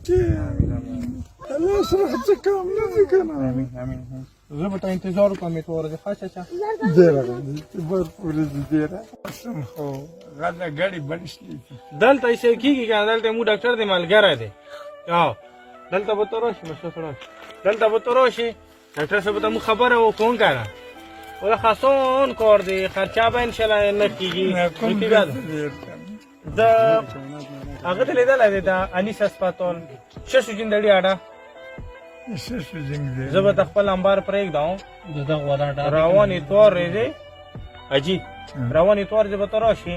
الله يصلح كم نذكنا امين زبط انتظار کوم ته ورته خاصه چا ديرا تبر پوری ديرا سم هو غدا غړي بنشلي دلته یې کیږي کنه دلته مو ډاکټر دی مالګره دی او دلته به ترشي مشوره دلته به ترشي ډاکټر صاحب ته مو خبره وکون کنه ولا خاصون کور دی خرچه به ان شاء الله نه کیږي د هغه ته لیدل دی دا انیس اسپاتون ششو جندړي اډا ششو جنگ زبر خپل انبار پرېګ داو دغه ولا رواني تور دی اجي رواني تور دی به ترشي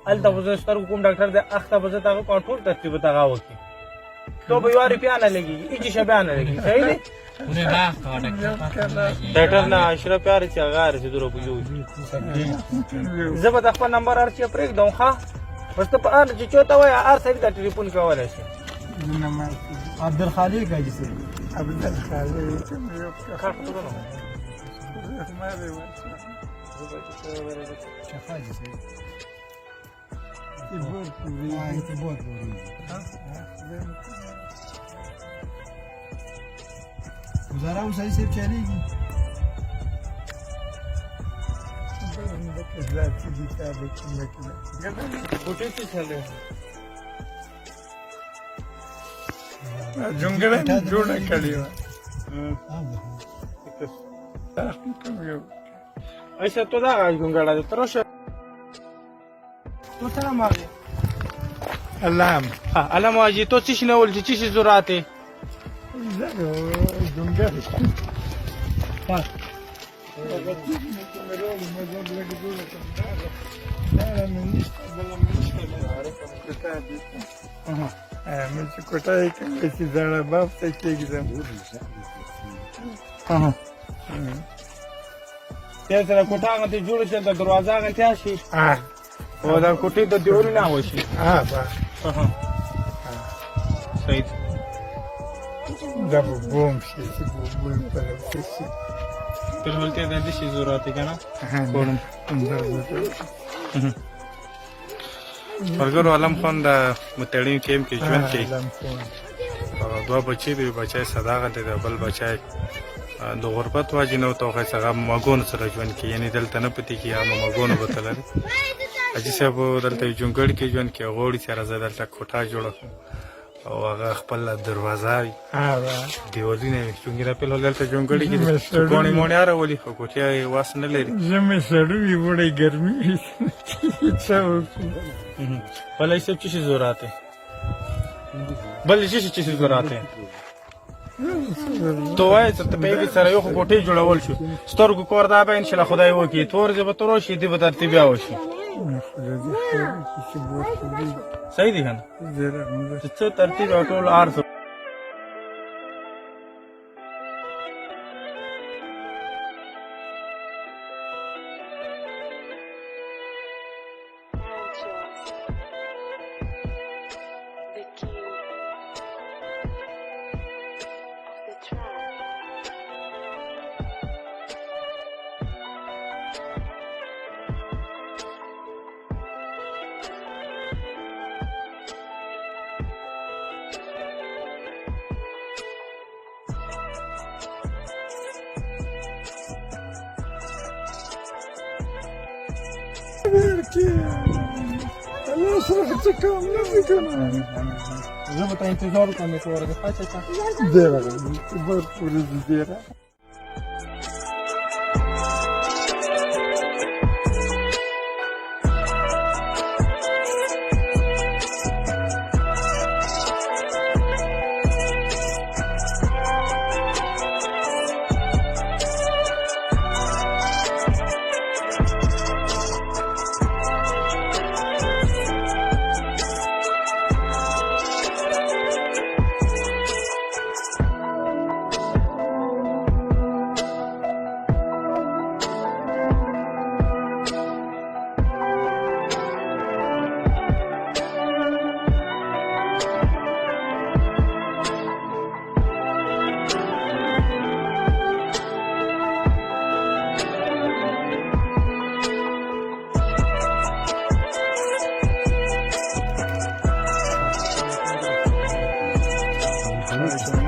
الته وزستر کوم ډاکټر دی اخته به تاسو کنټرول ترتیب تاغه وکي تو به یاري پیانه لګي ایجی شبانه لګي صحیح دی ډاکټر نه اشرف پیار چې غار چې درو بجو زبر خپل نمبر ارچ پرېګ داو ښا بس ته په ان چې چوتا وای ار سړي ته ټلیفون کولای شي عبد الخالق اجي سي عبد الخالق کار ته ورو ما دی شفاجي سي تبوت گزارا صحیح سے چلےگی جونګړه جوړه کړی و ایسا تو دا جونګړه ده ترشه تو سلام عليكم علام علام واجي تو څه شنو ول چې څه ضرورت دی جونګړه مې چې کوټه کې چې زړه باب ته کېږم ته سره کوټه غته جوړ شي د دروازه غته شي او دا کوټه د دیوري نه وشي صحیح دا بوم شي چې بوم په لسی تر ولته د دې شي ضرورت کنه کوم ورګر عالم خان د متړین کیمپ کې ژوند کوي دوه بچي دی بچای صداقت دی بل بچای د غربت واجی نو توخه څنګه مګون سره ژوند کوي یعنی دلته نه پتی کی یا مګون وبتل اجي صاحب دلته جونګړ کې ژوند کوي غوړي سره دلته کوټه جوړه او هغه خپل دروازه دیوالي نه چونګره په دلته جونګړ کې کوڼي مونږه راولي خو کوټه واس نه لري زمې سړوي وړي ګرمي څو بل ایسه چی ضرورت ہے بل چی ضرورت ہے تو وای ته په دې سره یو کوټه جوړول شو سترګو کور دا به ان شاء الله خدای وکي تور دې به تور شي دې به ترتیب وشي صحیح دی کنه څه ترتیب ټول ارث الله يصلح كم نذكنا زبط انتظار کوم ته ورته خاصه چا ديرا تبر پوری ديرا چلیږي